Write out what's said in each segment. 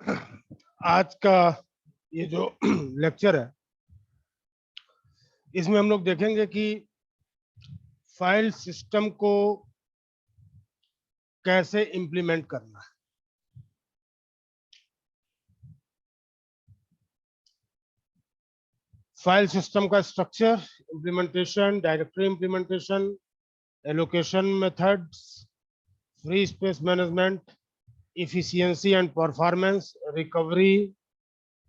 आज का ये जो लेक्चर है इसमें हम लोग देखेंगे कि फाइल सिस्टम को कैसे इंप्लीमेंट करना है। फाइल सिस्टम का structure, implementation, directory implementation, allocation methods, free space management, efficiency and performance, recovery,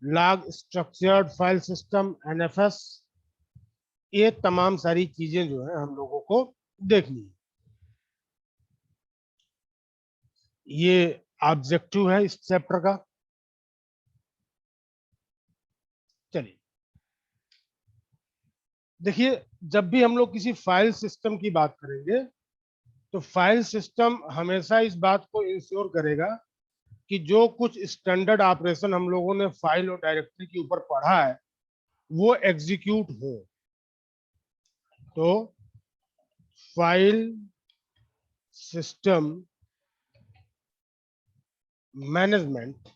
log structured file system, NFS, ये तमाम सारी चीजें जो है हम लोगों को देखनी है। ये ऑब्जेक्टिव है इस चैप्टर का। चलिए देखिए, जब भी हम लोग किसी फाइल सिस्टम की बात करेंगे तो फाइल सिस्टम हमेशा इस बात को इंश्योर करेगा कि जो कुछ स्टैंडर्ड ऑपरेशन हम लोगों ने फाइल और डायरेक्टरी के ऊपर पढ़ा है वो एग्जीक्यूट हो। तो file system management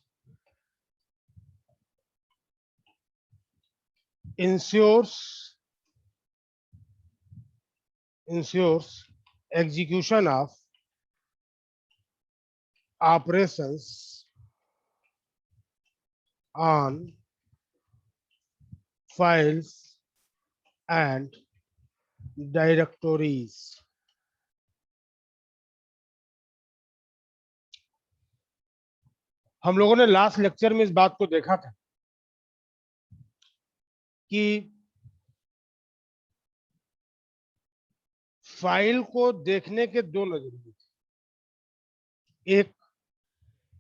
ensures execution of operations on files and directories। हम लोगों ने लास्ट लेक्चर में इस बात को देखा था कि फाइल को देखने के दो नजरिए थे, एक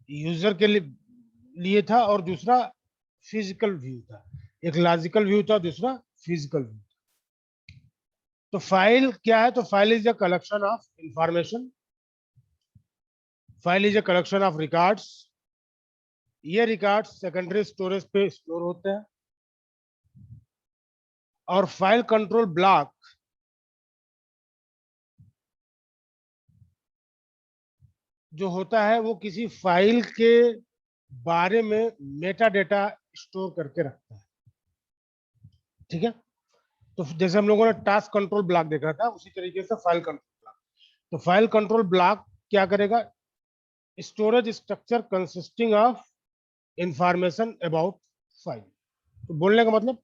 यूजर के लिए था और दूसरा फिजिकल व्यू था। एक लॉजिकल व्यू था, दूसरा फिजिकल व्यू था। तो फाइल क्या है? तो file is a collection of information, file is a collection of records. ये रिकॉर्ड्स सेकेंडरी स्टोरेज पे स्टोर होते हैं और फाइल कंट्रोल ब्लॉक जो होता है वो किसी फाइल के बारे में मेटा डेटा स्टोर करके रखता है। ठीक है, तो जैसे हम लोगों ने टास्क कंट्रोल ब्लॉक देखा था उसी तरीके से फाइल कंट्रोल ब्लॉक। तो फाइल कंट्रोल ब्लॉक क्या करेगा? Storage structure consisting of information about file. तो बोलने का मतलब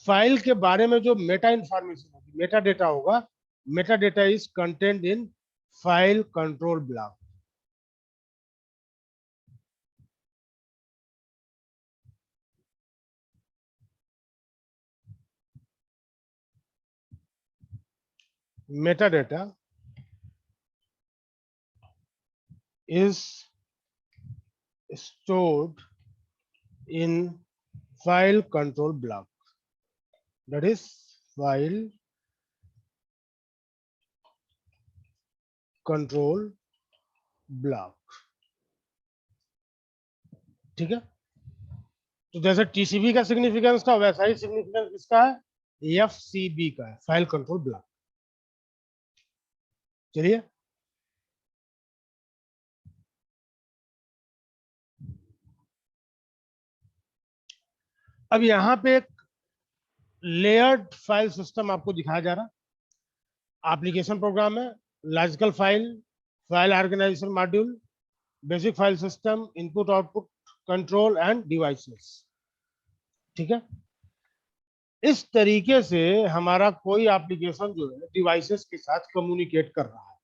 फाइल के बारे में जो मेटा इंफॉर्मेशन होगी, मेटा डेटा होगा, Meta data is content in file control block. metadata is stored in file control block, that is file control block। ठीक है, तो जैसे टीसीबी का सिग्निफिकेंस था वैसा ही सिग्निफिकेंस किसका है? एफसीबी का है, फाइल कंट्रोल ब्लॉक। चलिए अब यहां पे एक लेयर्ड फाइल सिस्टम आपको दिखाया जा रहा। एप्लीकेशन प्रोग्राम है, logical file, file organization module, basic file system, input output control and devices. ठीक है, इस तरीके से हमारा कोई एप्लीकेशन जो है डिवाइसेस के साथ कम्युनिकेट कर रहा है।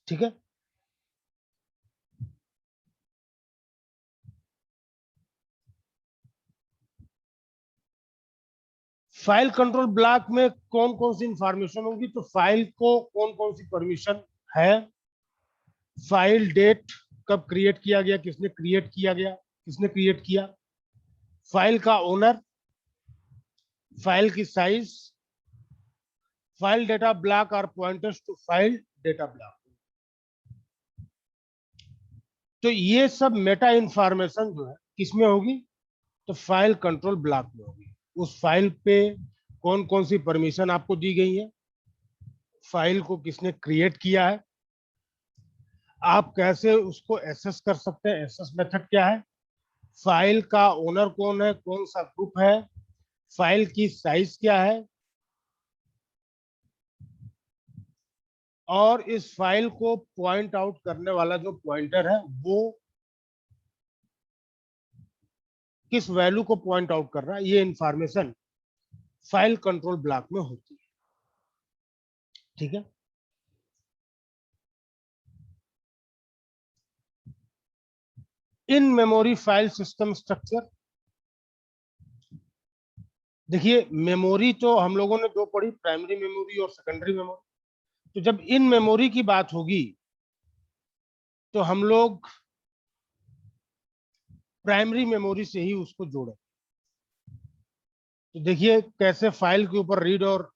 ठीक है, फाइल कंट्रोल ब्लॉक में कौन कौन सी इंफॉर्मेशन होगी? तो फाइल को कौन कौन सी परमिशन है, फाइल डेट कब क्रिएट किया गया, किसने क्रिएट किया गया, किसने क्रिएट किया, फाइल का ओनर, फाइल की साइज, फाइल डेटा ब्लॉक और pointers to file data block. तो ये सब मेटा इंफॉर्मेशन जो है किसमें होगी? तो फाइल कंट्रोल ब्लॉक में होगी। उस फाइल पे कौन कौन सी परमिशन आपको दी गई है, फाइल को किसने क्रिएट किया है, आप कैसे उसको एसेस कर सकते हैं? एसेस मेथड क्या है? फाइल का ओनर कौन है, कौन सा ग्रुप है, फाइल की साइज क्या है, और इस फाइल को पॉइंट आउट करने वाला जो पॉइंटर है वो किस वैल्यू को पॉइंट आउट कर रहा है, ये इंफॉर्मेशन फाइल कंट्रोल ब्लॉक में होती है। ठीक है। In memory file system structure, देखिए मेमोरी तो हम लोगों ने दो पढ़ी, प्राइमरी मेमोरी और सेकेंडरी मेमोरी। तो जब इन मेमोरी की बात होगी तो हम लोग प्राइमरी मेमोरी से ही उसको जोड़े। तो देखिए कैसे फाइल के ऊपर रीड और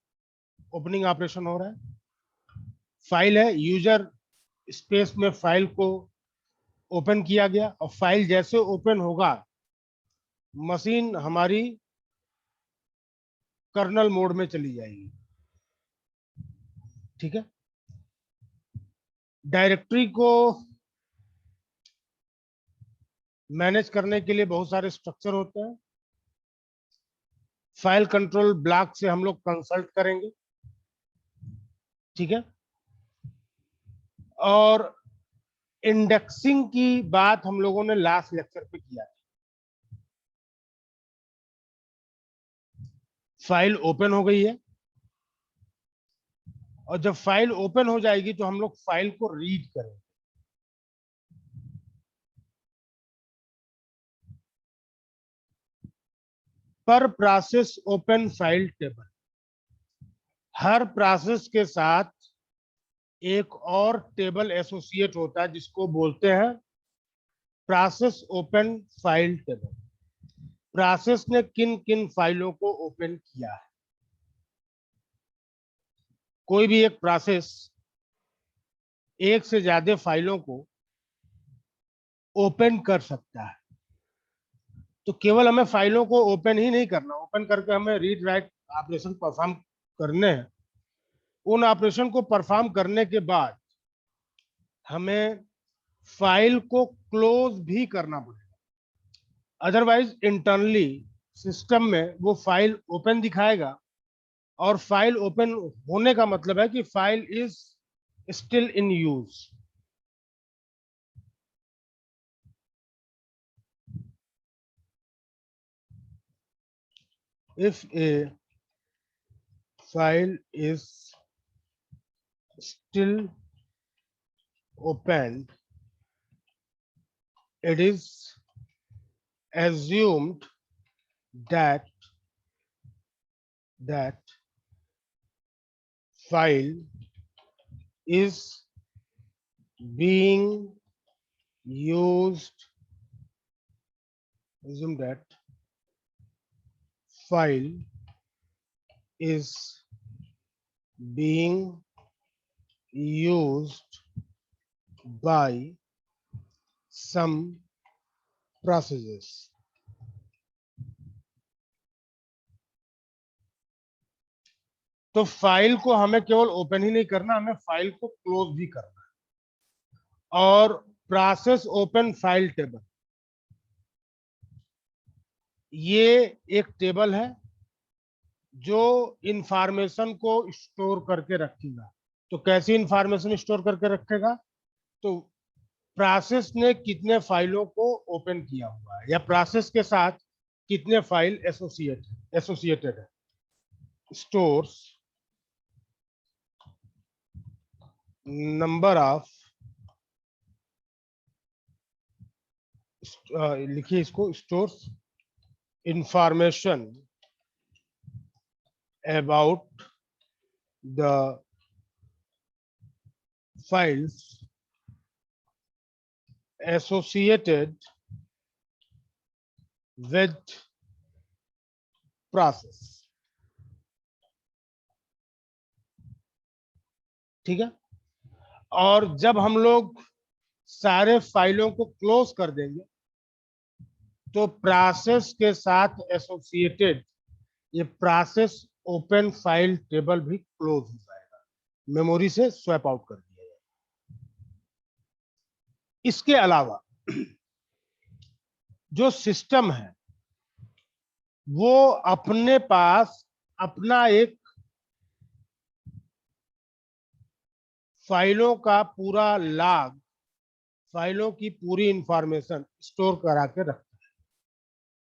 ओपनिंग ऑपरेशन हो रहा है। फाइल है, यूजर स्पेस में फाइल को ओपन किया गया, और फाइल जैसे ओपन होगा मशीन हमारी कर्नल मोड में चली जाएगी। ठीक है। डायरेक्टरी को मैनेज करने के लिए बहुत सारे स्ट्रक्चर होते हैं। फाइल कंट्रोल ब्लॉक से हम लोग कंसल्ट करेंगे। ठीक है। और इंडेक्सिंग की बात हम लोगों ने लास्ट लेक्चर पे किया था। फाइल ओपन हो गई है, और जब फाइल ओपन हो जाएगी तो हम लोग फाइल को रीड करेंगे। पर प्रोसेस ओपन फाइल टेबल, हर प्रोसेस के साथ एक और टेबल एसोसिएट होता है जिसको बोलते हैं process open file table. Process ने किन किन फाइलों को ओपन किया है। कोई भी एक प्रोसेस एक से ज्यादा फाइलों को ओपन कर सकता है। तो केवल हमें फाइलों को ओपन ही नहीं करना, ओपन करके हमें रीड राइट ऑपरेशन परफॉर्म करने हैं। उन ऑपरेशन को परफॉर्म करने के बाद हमें फाइल को क्लोज भी करना पड़ेगा। अदरवाइज इंटरनली सिस्टम में वो फाइल ओपन दिखाएगा, और फाइल ओपन होने का मतलब है कि file is still in use. If a file is still open, it is assumed that that file is being used. Assume that file is being used by some processes. तो file को हमें केवल open ही नहीं करना, हमें file को close भी करना है। और प्रोसेस ओपन फाइल टेबल, ये एक टेबल है जो इंफॉर्मेशन को स्टोर करके रखेगा। तो कैसी इंफॉर्मेशन स्टोर करके रखेगा? तो प्रोसेस ने कितने फाइलों को ओपन किया हुआ है, या प्रोसेस के साथ कितने फाइल एसोसिएटेड है। स्टोर्स नंबर ऑफ, लिखिए इसको, stores information about the files associated with process। ठीक है। और जब हम लोग सारे फाइलों को क्लोज कर देंगे तो प्रोसेस के साथ एसोसिएटेड ये प्रोसेस ओपन फाइल टेबल भी क्लोज हो जाएगा, मेमोरी से स्वैप आउट कर दिया जाएगा। इसके अलावा जो सिस्टम है वो अपने पास अपना एक फाइलों का पूरा लॉग, फाइलों की पूरी इंफॉर्मेशन स्टोर करा के रखता है।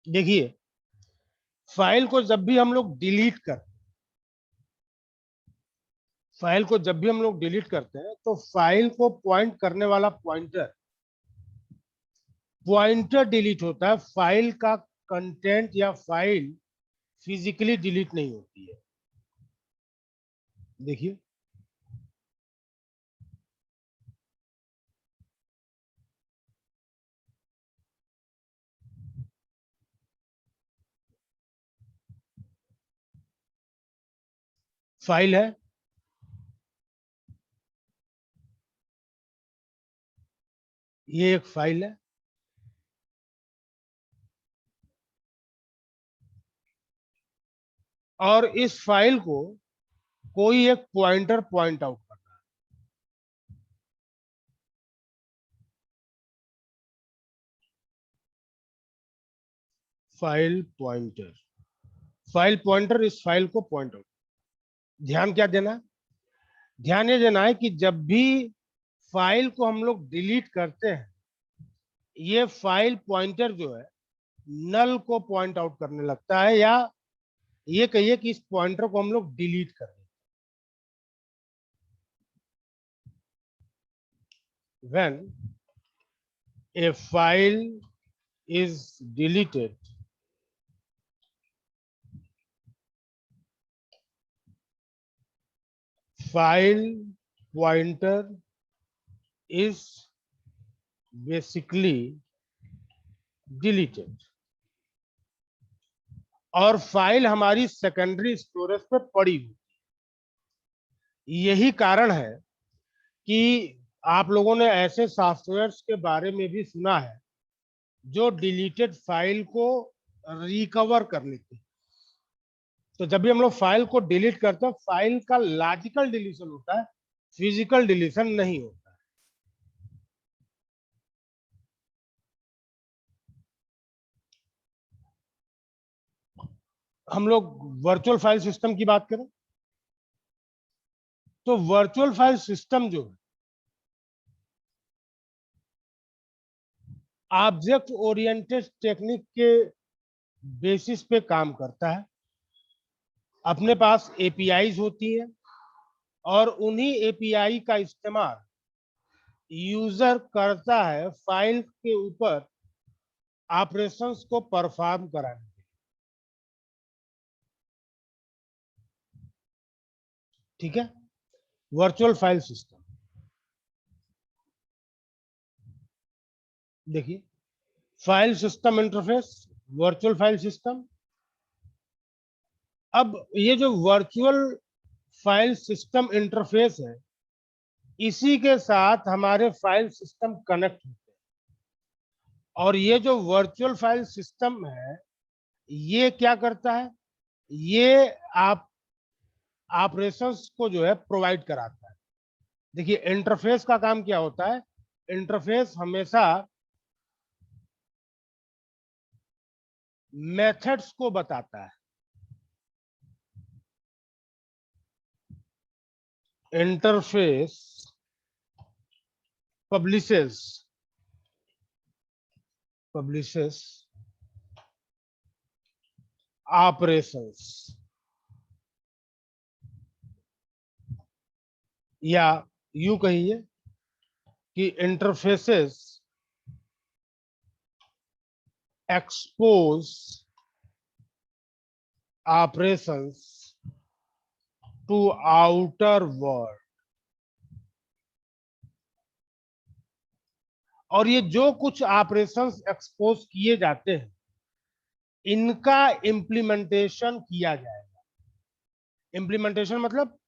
देखिए, फाइल को जब भी हम लोग डिलीट करते हैं, फाइल को जब भी हम लोग डिलीट करते हैं तो फाइल को पॉइंट करने वाला पॉइंटर डिलीट होता है। फाइल का कंटेंट या फाइल फिजिकली डिलीट नहीं होती है। देखिए, फाइल है, ये एक फाइल है, और इस फाइल को कोई एक पॉइंटर पॉइंट आउट करता है। फाइल पॉइंटर इस फाइल को पॉइंट आउट। ध्यान क्या देना है? ध्यान ये देना है कि जब भी फाइल को हम लोग डिलीट करते हैं, ये फाइल पॉइंटर जो है नल को पॉइंट आउट करने लगता है, या ये कहिए कि इस पॉइंटर को हम लोग डिलीट कर दें। When a file is deleted, file pointer is basically deleted, और फाइल हमारी सेकेंडरी स्टोरेज पे पड़ी हुई। यही कारण है कि आप लोगों ने ऐसे सॉफ्टवेयर्स के बारे में भी सुना है जो डिलीटेड फाइल को रिकवर कर लेते हैं। तो जब भी हम लोग फाइल को डिलीट करते हैं, फाइल का लॉजिकल डिलीशन होता है, फिजिकल डिलीशन नहीं होता है। हम लोग वर्चुअल फाइल सिस्टम की बात करें तो वर्चुअल फाइल सिस्टम जो है ऑब्जेक्ट ओरिएंटेड टेक्निक के बेसिस पे काम करता है। अपने पास एपीआईज होती है, और उन्हीं एपीआई का इस्तेमाल यूजर करता है फाइल के ऊपर ऑपरेशंस को परफॉर्म कराने के लिए। ठीक है, वर्चुअल फाइल सिस्टम। देखिए, file system interface, virtual file system. अब ये जो वर्चुअल फाइल सिस्टम इंटरफेस है, इसी के साथ हमारे फाइल सिस्टम कनेक्ट होते हैं। और ये जो वर्चुअल फाइल सिस्टम है, ये क्या करता है? ये आप ऑपरेशंस को जो है प्रोवाइड कराता है। देखिए, इंटरफेस का काम क्या होता है? इंटरफेस हमेशा मेथड्स को बताता है। इंटरफेस पब्लिशेस ऑपरेशंस, या यूं कहिए कि interfaces expose operations to outer world. और ये जो कुछ ऑपरेशंस एक्सपोज किए जाते हैं, इनका इम्प्लीमेंटेशन किया जाएगा। इम्प्लीमेंटेशन मतलब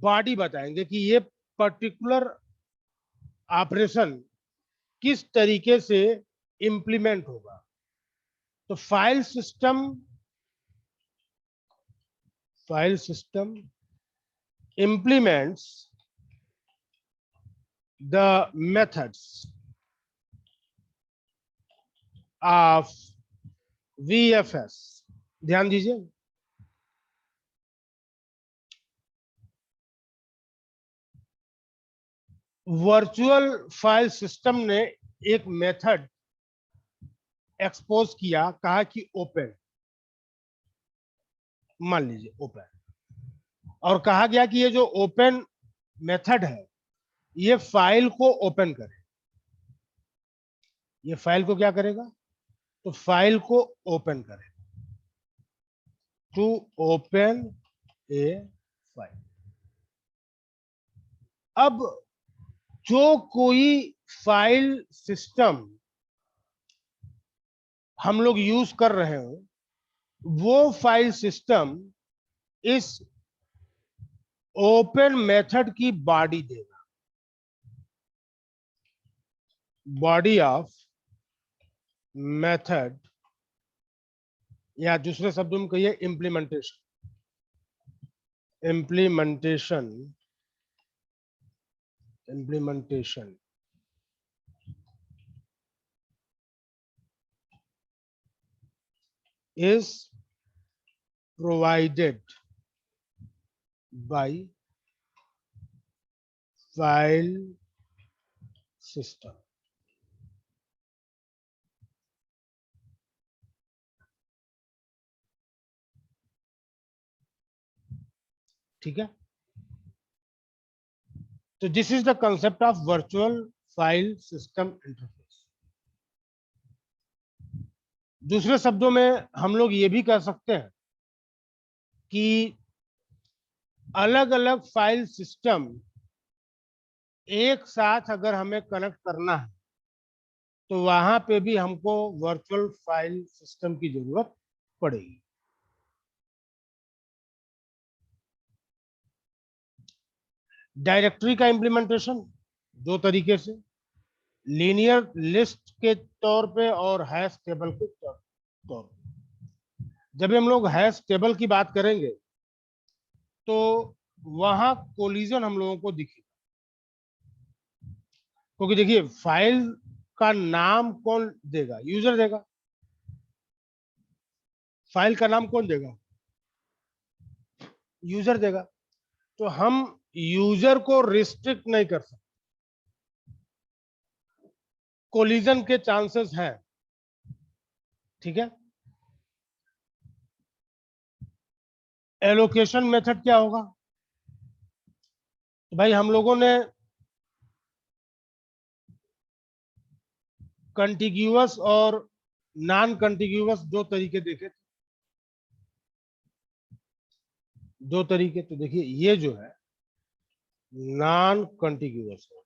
बॉडी बताएंगे कि ये पर्टिकुलर ऑपरेशन किस तरीके से इम्प्लीमेंट होगा। तो file system implements the methods of VFS, ध्यान दीजिए, वर्चुअल फाइल सिस्टम ने एक मेथड एक्सपोज किया, कहा कि ओपन, मान लीजिए ओपन, और कहा गया कि ये जो ओपन मेथड है ये फाइल को ओपन करे। ये फाइल को क्या करेगा? तो फाइल को ओपन करेगा, टू ओपन ए फाइल। अब जो कोई फाइल सिस्टम हम लोग यूज कर रहे हो, वो फाइल सिस्टम इस ओपन मेथड की बॉडी देगा, बॉडी ऑफ मेथड, या दूसरे शब्दों में कहिए implementation. Implementation is provided by file system। ठीक है, तो this is the concept of virtual file system interface. दूसरे शब्दों में हम लोग ये भी कह सकते हैं कि अलग अलग फाइल सिस्टम एक साथ अगर हमें कनेक्ट करना है तो वहां पे भी हमको वर्चुअल फाइल सिस्टम की जरूरत पड़ेगी। डायरेक्टरी का इम्प्लीमेंटेशन दो तरीके से, लीनियर लिस्ट के तौर पे और हैश टेबल के तौर पे। जब हम लोग हैश टेबल की बात करेंगे तो वहां कोलिजन हम लोगों को दिखेगा, क्योंकि देखिए फाइल का नाम कौन देगा? यूजर देगा। फाइल का नाम कौन देगा? यूजर देगा। तो हम यूजर को रिस्ट्रिक्ट नहीं कर सकते, कोलिजन के चांसेस हैं। ठीक है, एलोकेशन मेथड क्या होगा? तो भाई हम लोगों ने कंटिग्यूअस और नॉन कंटिग्यूअस दो तरीके देखे थे, दो तरीके। तो देखिए ये जो है नॉन कंटिग्यूअस है।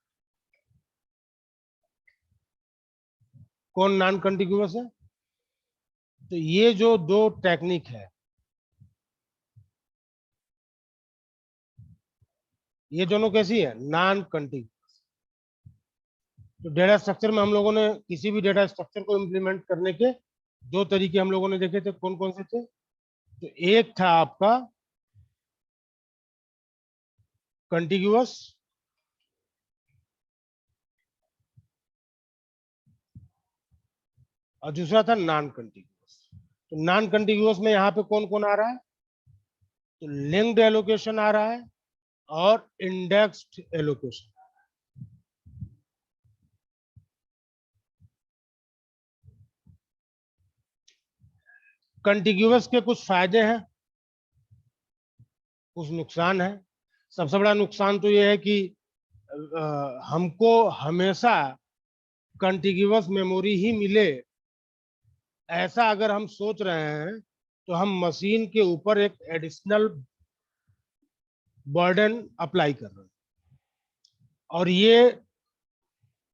कौन नॉन कंटिग्यूअस है? तो ये जो दो टेक्निक है, ये दोनों कैसी है? नॉन कंटिग्यूअस। तो डेटा स्ट्रक्चर में हम लोगों ने किसी भी डेटा स्ट्रक्चर को इंप्लीमेंट करने के दो तरीके हम लोगों ने देखे थे। कौन कौन से थे? तो एक था आपका कंटिग्यूअस, और दूसरा था नॉन कंटिग्यूअस। तो नॉन कंटिग्यूअस में यहाँ पे कौन कौन आ रहा है? तो लिंक्ड एलोकेशन आ रहा है और इंडेक्स्ड एलोकेशन। कंटिग्यूअस के कुछ फायदे हैं, कुछ नुकसान है। सबसे बड़ा नुकसान तो यह है कि हमको हमेशा कंटिग्यूअस मेमोरी ही मिले, ऐसा अगर हम सोच रहे हैं तो हम मशीन के ऊपर एक एडिशनल बर्डन अप्लाई कर रहे हैं, और ये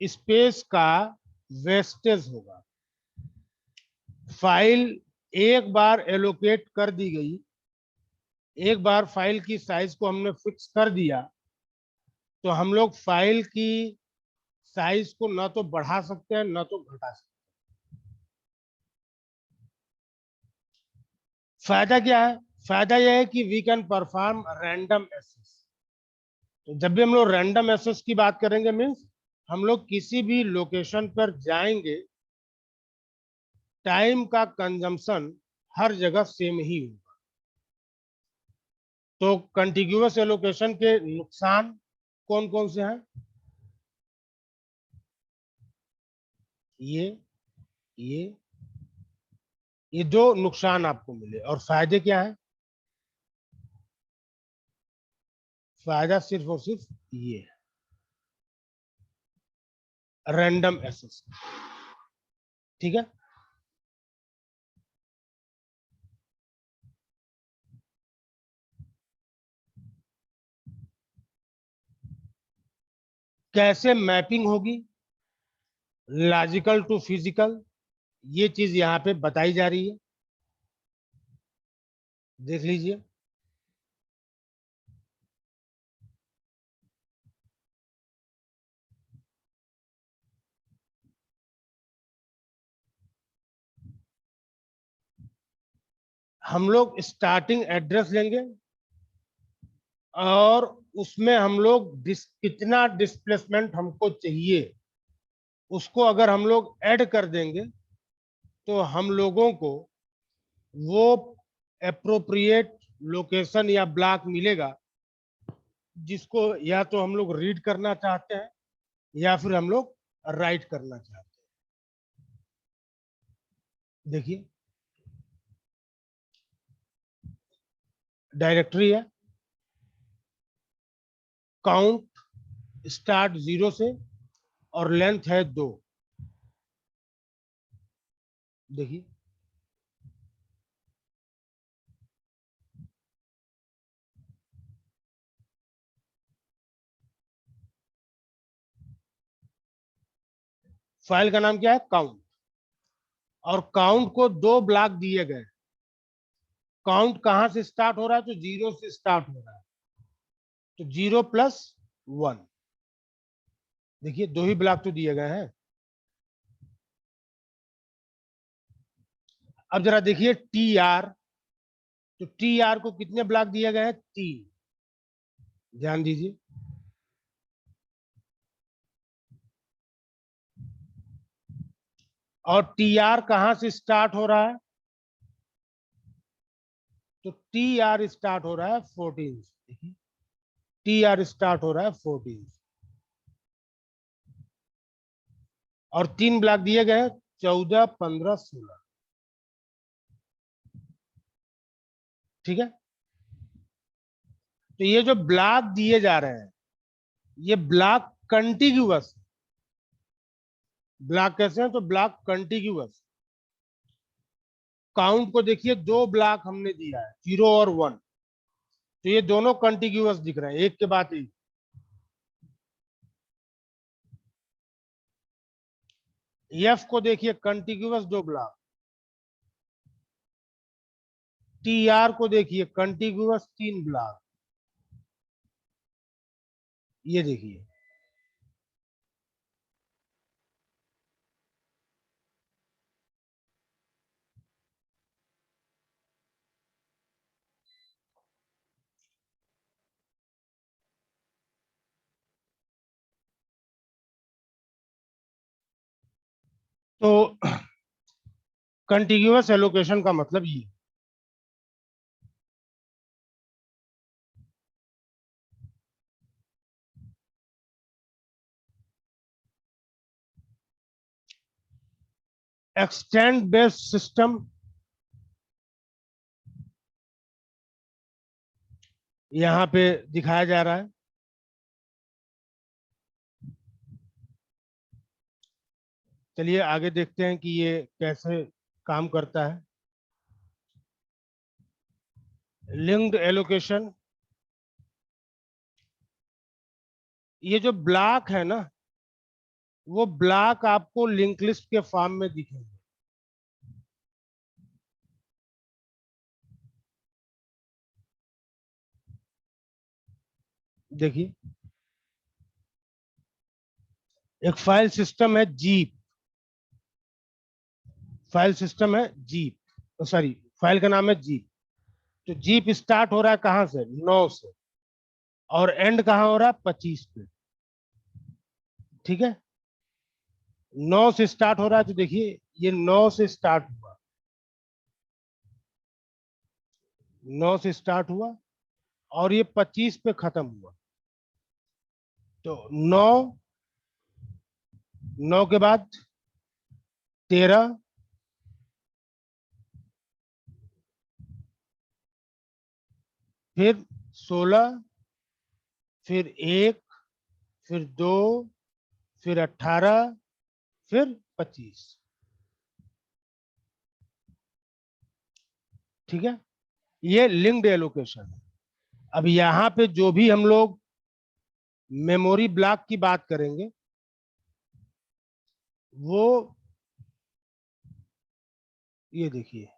स्पेस का वेस्टेज होगा। फाइल एक बार एलोकेट कर दी गई, एक बार फाइल की साइज को हमने फिक्स कर दिया, तो हम लोग फाइल की साइज को ना तो बढ़ा सकते हैं ना तो घटा सकते हैं। फायदा क्या है? फायदा यह है कि we can perform random access. तो जब भी हम लोग रैंडम एक्सेस की बात करेंगे मीन्स हम लोग किसी भी लोकेशन पर जाएंगे, टाइम का कंजम्पशन हर जगह सेम ही होगा। तो कंटिग्यूअस एलोकेशन के नुकसान कौन कौन से हैं? ये ये ये दो नुकसान आपको मिले, और फायदे क्या है? फायदा सिर्फ और सिर्फ ये रैंडम एक्सेस, ठीक है। कैसे मैपिंग होगी लॉजिकल टू फिजिकल, ये चीज यहाँ पे बताई जा रही है, देख लीजिए। हम लोग स्टार्टिंग एड्रेस लेंगे और उसमें हम लोग कितना डिस्प्लेसमेंट हमको चाहिए उसको अगर हम लोग ऐड कर देंगे तो हम लोगों को वो एप्रोप्रिएट लोकेशन या ब्लॉक मिलेगा जिसको या तो हम लोग रीड करना चाहते हैं या फिर हम लोग राइट करना चाहते हैं। देखिए डायरेक्टरी है, काउंट स्टार्ट 0 से और लेंथ है 2। देखिए फाइल का नाम क्या है? काउंट। और काउंट को 2 ब्लॉक दिए गए। काउंट कहां से स्टार्ट हो रहा है? तो 0 से स्टार्ट हो रहा है, तो 0+1। देखिए 2 ही ब्लॉक तो दिए गए हैं। अब जरा देखिए टी आर, तो टी आर को कितने ब्लॉक दिए गए हैं? 3। ध्यान दीजिए, और टी आर कहां से स्टार्ट हो रहा है? तो टी आर स्टार्ट हो रहा है 14 से। देखिए टी आर स्टार्ट हो रहा है 14 से, और 3 ब्लॉक दिए गए हैं 14, 15, 16। ठीक है, तो ये जो ब्लॉक दिए जा रहे हैं ये ब्लॉक कंटिग्यूअस। ब्लॉक कैसे हैं? तो ब्लॉक कंटिग्यूअस। काउंट को देखिए 2 ब्लॉक हमने दिया है 0 और 1, तो ये दोनों कंटिग्यूअस दिख रहे हैं एक के बाद एक। एफ को देखिए कंटिग्यूअस 2 ब्लॉक। टी आर को देखिए कंटिग्यूअस 3 ब्लॉक। ये देखिए, तो कंटिग्यूअस एलोकेशन का मतलब ये। एक्सटेंड बेस्ड सिस्टम यहाँ पे दिखाया जा रहा है। चलिए आगे देखते हैं कि ये कैसे काम करता है। लिंक्ड एलोकेशन, ये जो ब्लॉक है ना वो ब्लॉक आपको लिंक लिस्ट के फॉर्म में दिखेंगे। देखिए एक फाइल सिस्टम है जीप, फाइल सिस्टम है जीप, सॉरी फाइल का नाम है जीप। तो जीप स्टार्ट हो रहा है कहां से? 9 से, और एंड कहाँ हो रहा है? 25 पे। ठीक है, 9 से स्टार्ट हो रहा है, तो देखिए ये 9 से स्टार्ट हुआ, 9 से स्टार्ट हुआ और ये 25 पे खत्म हुआ। तो 9, 9 के बाद 13, फिर 16, फिर 1, फिर 2, फिर 18, फिर 25। ठीक है, ये लिंक्ड एलोकेशन है। अब यहाँ पे जो भी हम लोग मेमोरी ब्लॉक की बात करेंगे वो, ये देखिए,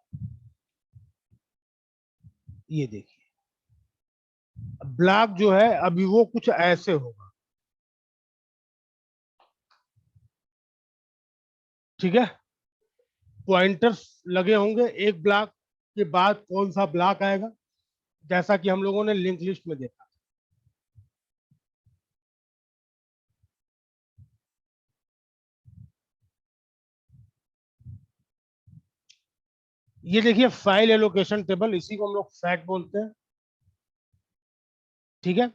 ये देखिए ब्लॉक जो है अभी वो कुछ ऐसे होगा। ठीक है, पॉइंटर्स लगे होंगे, एक ब्लॉक के बाद कौन सा ब्लॉक आएगा, जैसा कि हम लोगों ने लिंक लिस्ट में देखा। ये देखिए फाइल एलोकेशन टेबल, इसी को हम लोग फैट बोलते हैं। ठीक है,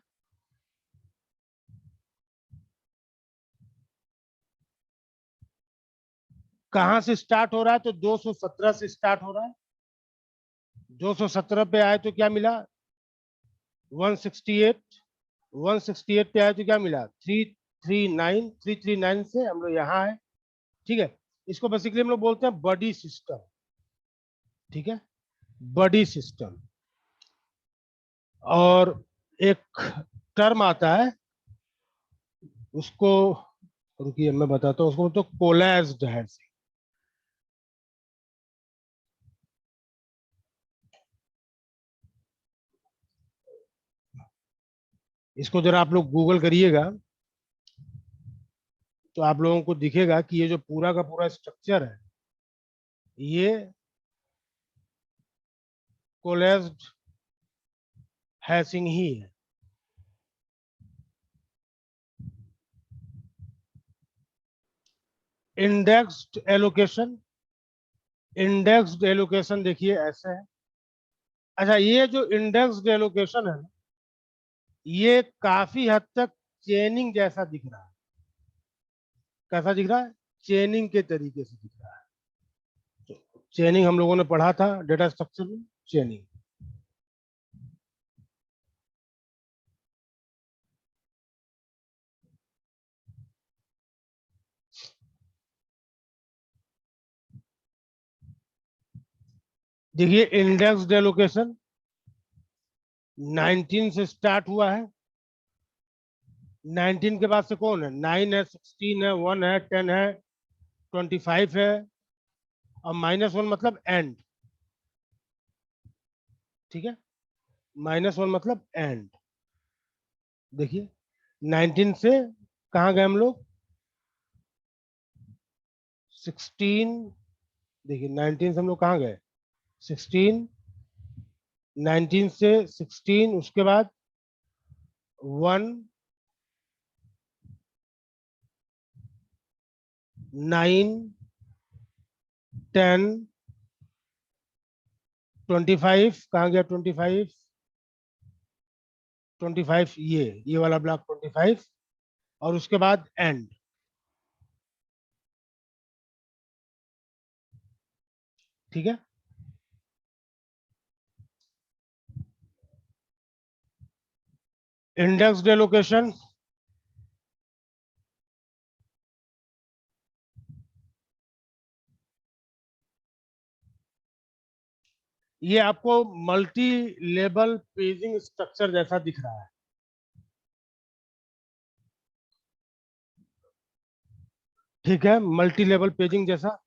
कहां से स्टार्ट हो रहा है? तो 217 से स्टार्ट हो रहा है। 217 पे आए तो क्या मिला? 168। 168 पे आए तो क्या मिला? 339। 339 से हम लोग यहाँ है। ठीक है, इसको बेसिकली हम लोग बोलते हैं बॉडी सिस्टम। ठीक है, बॉडी सिस्टम। और एक टर्म आता है उसको, रुकिए मैं बताता हूँ उसको, तो कोलैज्ड है। इसको जरा आप लोग गूगल करिएगा तो आप लोगों को दिखेगा कि ये जो पूरा का पूरा स्ट्रक्चर है ये कोलेज्ड हैशिंग ही है। इंडेक्स्ड एलोकेशन, इंडेक्स्ड एलोकेशन देखिए ऐसे है। अच्छा, ये जो इंडेक्स्ड एलोकेशन है ये काफी हद तक चेनिंग जैसा दिख रहा है। कैसा दिख रहा है? चेनिंग के तरीके से दिख रहा है। तो चेनिंग हम लोगों ने पढ़ा था डेटा स्ट्रक्चर में, चेनिंग। देखिए इंडेक्स्ड एलोकेशन 19 से स्टार्ट हुआ है। 19 के बाद से कौन है? 9 है, 16 है, 1 है, 10 है, 25 है, और -1 मतलब एंड। ठीक है, -1 मतलब एंड। देखिए 19 से कहाँ गए हम लोग? 16। देखिए 19 से हम लोग कहाँ गए? 16। 19 से 16, उसके बाद 1, 9, 10, 25 कहाँ गया? 25, 25 ये वाला ब्लॉक 25, और उसके बाद एंड। ठीक है, इंडेक्स्ड एलोकेशन ये आपको मल्टी लेवल पेजिंग स्ट्रक्चर जैसा दिख रहा है। ठीक है, मल्टी लेवल पेजिंग जैसा।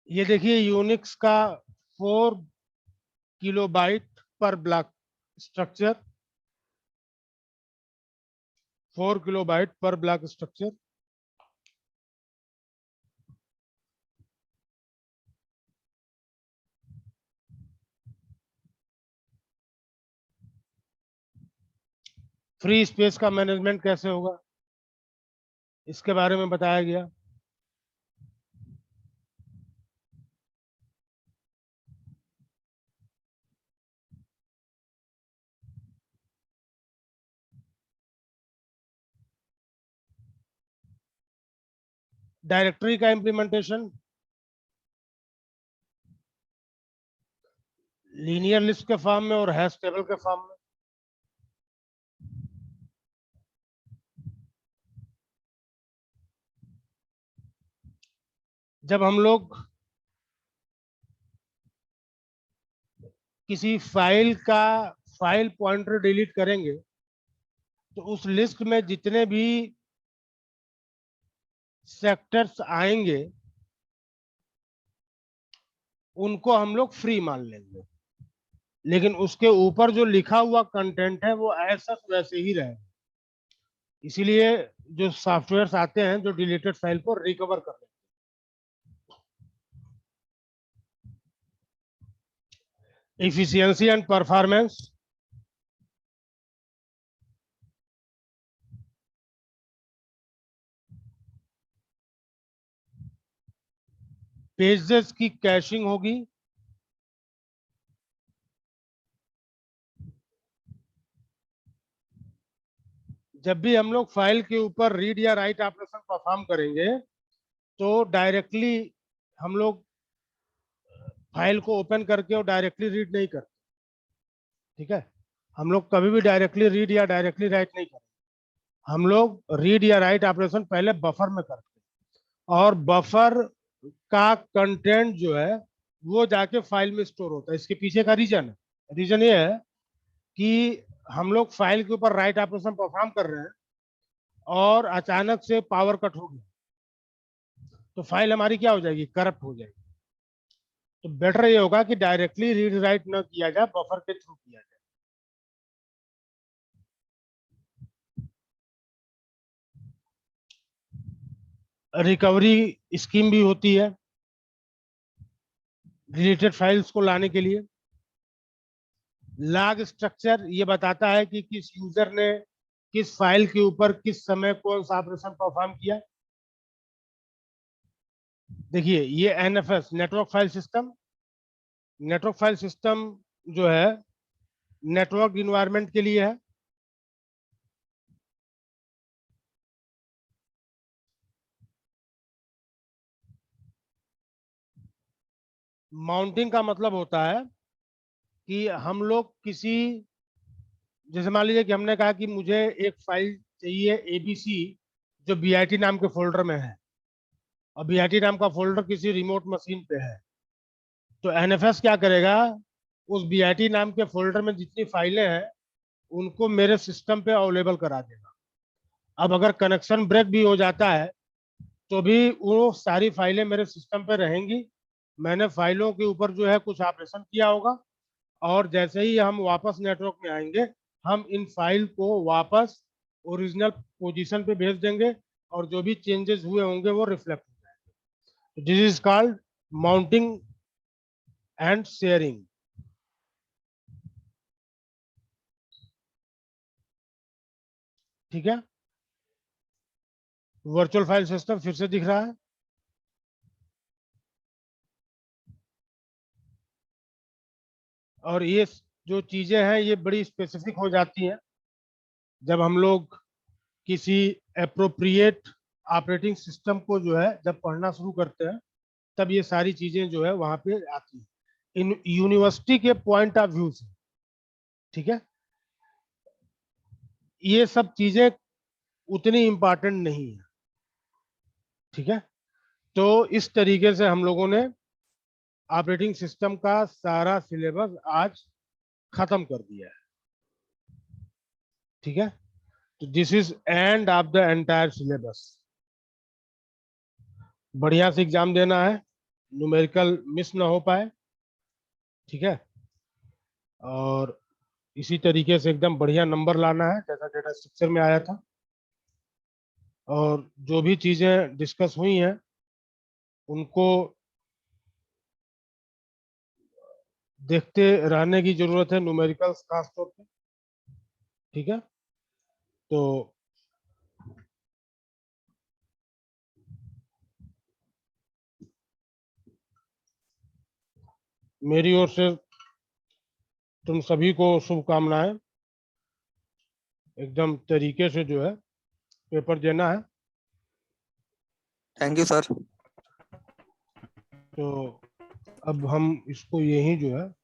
ये देखिए यूनिक्स का 4 किलोबाइट पर ब्लॉक स्ट्रक्चर, 4 किलोबाइट पर ब्लॉक स्ट्रक्चर। फ्री स्पेस का मैनेजमेंट कैसे होगा, इसके बारे में बताया गया। डायरेक्टरी का इम्प्लीमेंटेशन, लीनियर लिस्ट के फॉर्म में और हैश टेबल के फॉर्म में। जब हम लोग किसी फाइल का फाइल पॉइंटर डिलीट करेंगे तो उस लिस्ट में जितने भी सेक्टर्स आएंगे उनको हम लोग फ्री मान लेंगे, लेकिन उसके ऊपर जो लिखा हुआ कंटेंट है वो ऐसा वैसे ही रहे। इसीलिए जो सॉफ्टवेयर्स आते हैं जो डिलीटेड फाइल को रिकवर कर लेते हैं। इफिशियंसी एंड परफॉर्मेंस, पेजेस की कैशिंग होगी, जब भी हम लोग फाइल के ऊपर रीड या राइट ऑपरेशन परफॉर्म करेंगे तो डायरेक्टली हम लोग फाइल को ओपन करके और डायरेक्टली रीड नहीं करते। ठीक है, हम लोग कभी भी डायरेक्टली रीड या डायरेक्टली राइट नहीं करते। हम लोग रीड या राइट ऑपरेशन पहले बफर में करते हैं और बफर का कंटेंट जो है वो जाके फाइल में स्टोर होता है। इसके पीछे का रीजन है, रीजन ये है कि हम लोग फाइल के ऊपर राइट ऑपरेशन परफॉर्म कर रहे हैं और अचानक से पावर कट हो गया तो फाइल हमारी क्या हो जाएगी, करप्ट हो जाएगी। तो बेटर ये होगा कि डायरेक्टली रीड राइट ना किया जाए, बफर के थ्रू किया जाए। रिकवरी स्कीम भी होती है डिलीटेड फाइल्स को लाने के लिए। लॉग स्ट्रक्चर ये बताता है कि किस यूजर ने किस फाइल के ऊपर किस समय कौन सा ऑपरेशन परफॉर्म किया। देखिए ये NFS network file system, network file system जो है नेटवर्क इन्वायरमेंट के लिए है। माउंटिंग का मतलब होता है कि हम लोग किसी, जैसे मान लीजिए कि हमने कहा कि मुझे एक फाइल चाहिए एबीसी जो बीआईटी नाम के फोल्डर में है और बीआईटी नाम का फोल्डर किसी रिमोट मशीन पे है, तो एनएफएस क्या करेगा, उस बीआईटी नाम के फोल्डर में जितनी फाइलें हैं उनको मेरे सिस्टम पे अवेलेबल करा देगा। अब अगर कनेक्शन ब्रेक भी हो जाता है तो भी वो सारी फाइलें मेरे सिस्टम पे रहेंगी। मैंने फाइलों के ऊपर जो है कुछ ऑपरेशन किया होगा और जैसे ही हम वापस नेटवर्क में आएंगे हम इन फाइल को वापस ओरिजिनल पोजीशन पे भेज देंगे और जो भी चेंजेस हुए होंगे वो रिफ्लेक्ट हो जाएंगे। This is called mounting and sharing. ठीक है, वर्चुअल फाइल सिस्टम फिर से दिख रहा है। और ये जो चीजें हैं ये बड़ी स्पेसिफिक हो जाती हैं जब हम लोग किसी अप्रोप्रिएट ऑपरेटिंग सिस्टम को जो है जब पढ़ना शुरू करते हैं तब ये सारी चीजें जो है वहां पे आती हैं इन यूनिवर्सिटी के पॉइंट ऑफ व्यू से। ठीक है, ये सब चीजें उतनी इंपॉर्टेंट नहीं है। ठीक है, तो इस तरीके से हम लोगों ने ऑपरेटिंग सिस्टम का सारा सिलेबस आज खत्म कर दिया है। ठीक है, तो this is end of the entire syllabus. बढ़िया से एग्जाम देना है, न्यूमेरिकल मिस ना हो पाए। ठीक है, और इसी तरीके से एकदम बढ़िया नंबर लाना है जैसा डेटा स्ट्रक्चर में आया था। और जो भी चीजें डिस्कस हुई हैं उनको देखते रहने की जरूरत है, न्यूमेरिकल्स खास तौर पे। ठीक है, तो मेरी ओर से तुम सभी को शुभकामनाएं। एकदम तरीके से जो है पेपर देना है। Thank you sir. तो अब हम इसको यही जो है